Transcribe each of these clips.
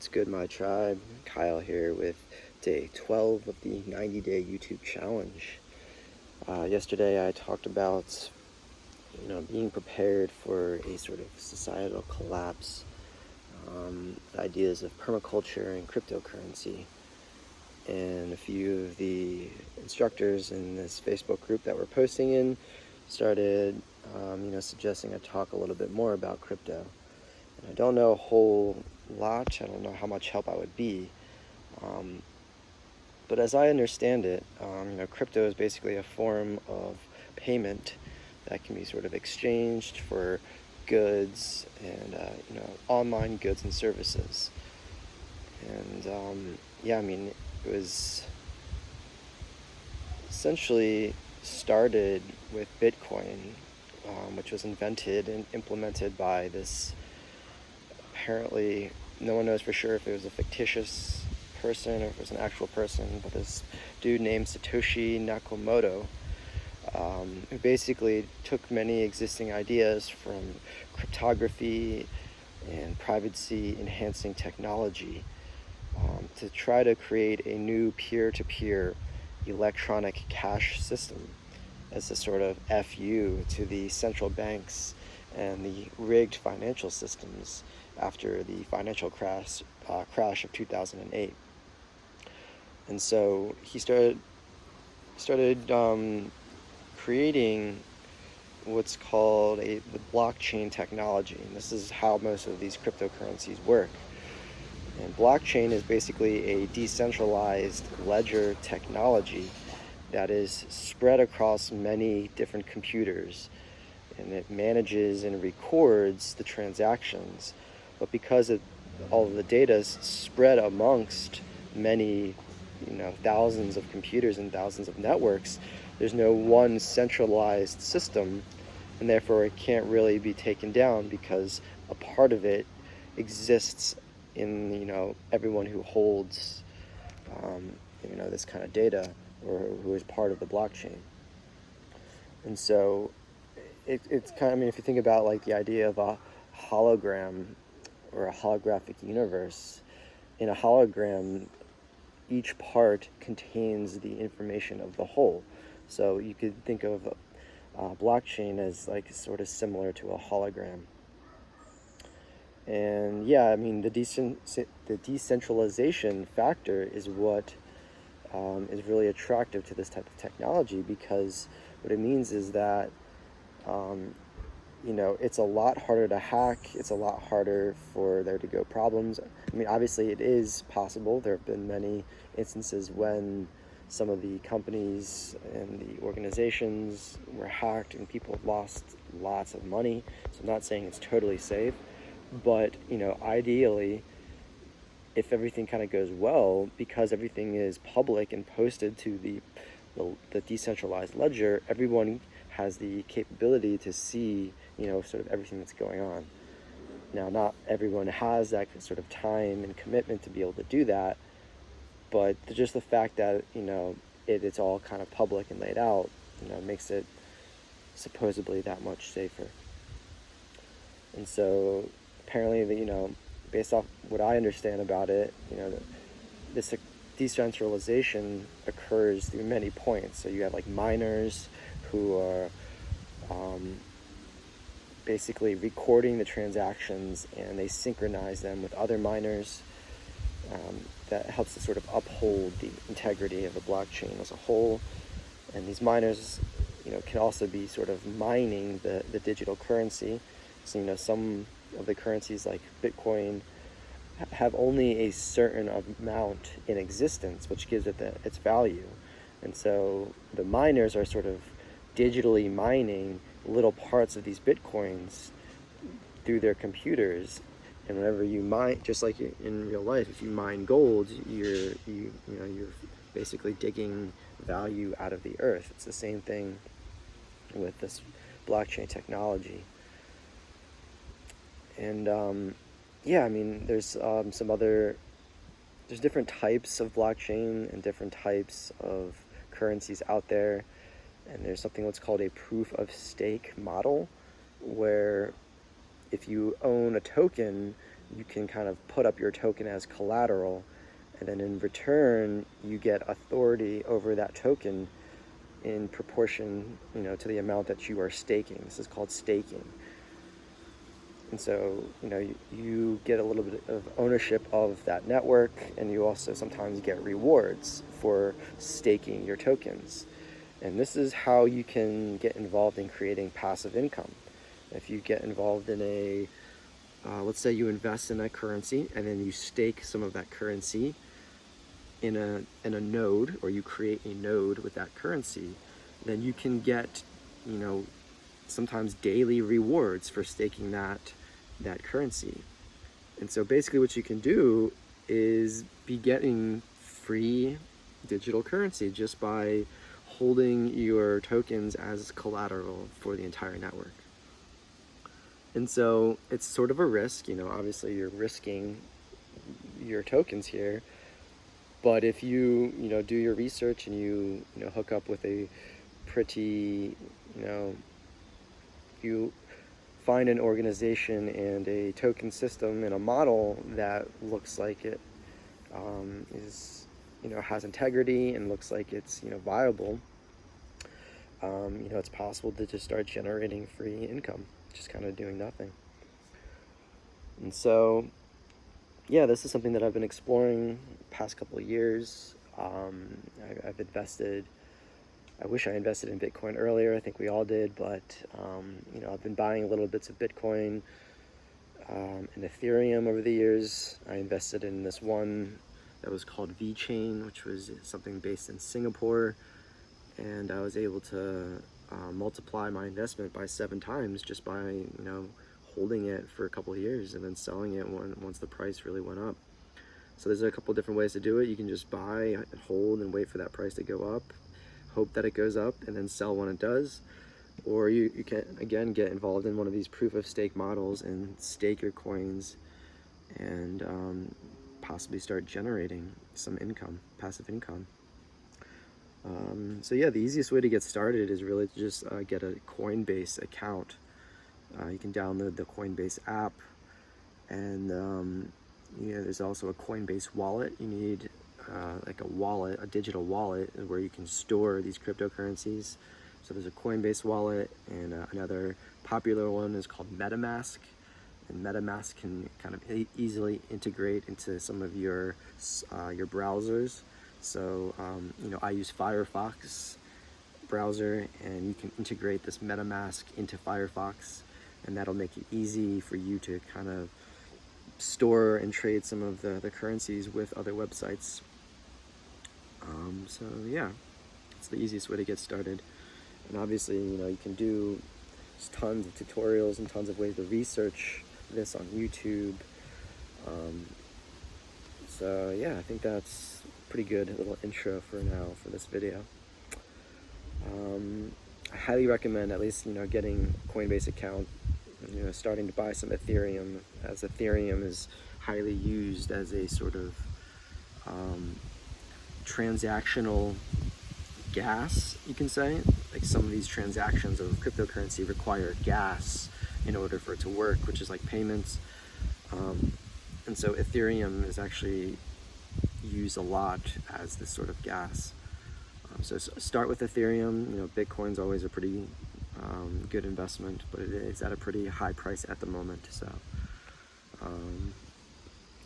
What's good, my tribe? Kyle here with day 12 of the 90-day YouTube challenge. Yesterday I talked about, being prepared for a sort of societal collapse, the ideas of permaculture and cryptocurrency. And a few of the instructors in this Facebook group that we're posting in started, suggesting I talk a little bit more about crypto. And I don't know a whole lot. I don't know how much help I would be. But as I understand it, crypto is basically a form of payment that can be sort of exchanged for goods and, online goods and services. And, it was essentially started with Bitcoin, which was invented and implemented by this, apparently no one knows for sure if it was a fictitious person or if it was an actual person, but this dude named Satoshi Nakamoto, who basically took many existing ideas from cryptography and privacy enhancing technology to try to create a new peer-to-peer electronic cash system as a sort of FU to the central banks and the rigged financial systems after the financial crash of 2008. And so he started creating what's called the blockchain technology, and this is how most of these cryptocurrencies work. And blockchain is basically a decentralized ledger technology that is spread across many different computers, and it manages and records the transactions. But because all of the data is spread amongst many, thousands of computers and thousands of networks, there's no one centralized system, and therefore it can't really be taken down because a part of it exists in, everyone who holds, this kind of data or who is part of the blockchain. And so it's kind of, if you think about like the idea of a hologram or a holographic universe, in a hologram, each part contains the information of the whole. So you could think of blockchain as like sort of similar to a hologram. And the decentralization factor is what is really attractive to this type of technology, because what it means is that it's a lot harder to hack. It's a lot harder for there to go problems. Obviously it is possible. There have been many instances when some of the companies and the organizations were hacked and people have lost lots of money. So I'm not saying it's totally safe, but, ideally, if everything kind of goes well, because everything is public and posted to the decentralized ledger, everyone has the capability to see, sort of everything that's going on. Now, not everyone has that sort of time and commitment to be able to do that, but just the fact that, it's all kind of public and laid out, makes it supposedly that much safer. And so apparently, based off what I understand about it, this decentralization occurs through many points. So you have like miners who are basically recording the transactions, and they synchronize them with other miners. That helps to sort of uphold the integrity of the blockchain as a whole. And these miners, can also be sort of mining the digital currency. So, some of the currencies like Bitcoin have only a certain amount in existence, which gives it its value. And so the miners are sort of digitally mining little parts of these Bitcoins through their computers. And whenever you mine, just like in real life, if you mine gold, you're basically digging value out of the earth. It's the same thing with this blockchain technology. And there's there's different types of blockchain and different types of currencies out there. And there's something what's called a proof of stake model, where if you own a token, you can kind of put up your token as collateral, and then in return you get authority over that token in proportion, to the amount that you are staking. This is called staking. And so, you get a little bit of ownership of that network, and you also sometimes get rewards for staking your tokens. And this is how you can get involved in creating passive income. If you get involved in let's say you invest in a currency, and then you stake some of that currency in a node, or you create a node with that currency, then you can get, sometimes daily rewards for staking that currency. And so basically what you can do is be getting free digital currency just by holding your tokens as collateral for the entire network. And so it's sort of a risk, obviously you're risking your tokens here. But if you, do your research and you hook up with a pretty, you find an organization and a token system and a model that looks like it is, has integrity and looks like it's, viable, it's possible to just start generating free income, just kind of doing nothing. And so, yeah, this is something that I've been exploring the past couple of years. I've invested, I wish I invested in Bitcoin earlier. I think we all did, but, I've been buying little bits of Bitcoin and Ethereum over the years. I invested in this one that was called VChain, which was something based in Singapore. And I was able to multiply my investment by 7 times just by, holding it for a couple of years and then selling it once the price really went up. So there's a couple different ways to do it. You can just buy and hold and wait for that price to go up, hope that it goes up, and then sell when it does. Or you can, again, get involved in one of these proof of stake models and stake your coins and possibly start generating some income, passive income. So yeah, the easiest way to get started is really to just get a Coinbase account. You can download the Coinbase app, and there's also a Coinbase wallet. You need like a digital wallet where you can store these cryptocurrencies. So there's a Coinbase wallet, and another popular one is called MetaMask. And MetaMask can kind of easily integrate into some of your browsers. So I use Firefox browser, and you can integrate this MetaMask into Firefox, and that'll make it easy for you to kind of store and trade some of the currencies with other websites. So yeah, it's the easiest way to get started. And obviously, you can do tons of tutorials and tons of ways to research this on YouTube. So yeah, I think that's a pretty good little intro for now for this video. I highly recommend at least, getting a Coinbase account, starting to buy some Ethereum, as Ethereum is highly used as a sort of transactional gas, you can say. Like some of these transactions of cryptocurrency require gas in order for it to work, which is like payments. And so Ethereum is actually used a lot as this sort of gas. So start with Ethereum. Bitcoin's always a pretty good investment, but it is at a pretty high price at the moment. So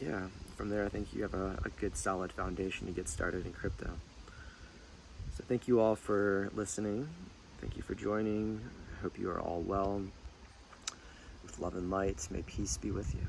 yeah, from there I think you have a good solid foundation to get started in crypto. So thank you all for listening. Thank you for joining. I hope you are all well. With love and light, may peace be with you.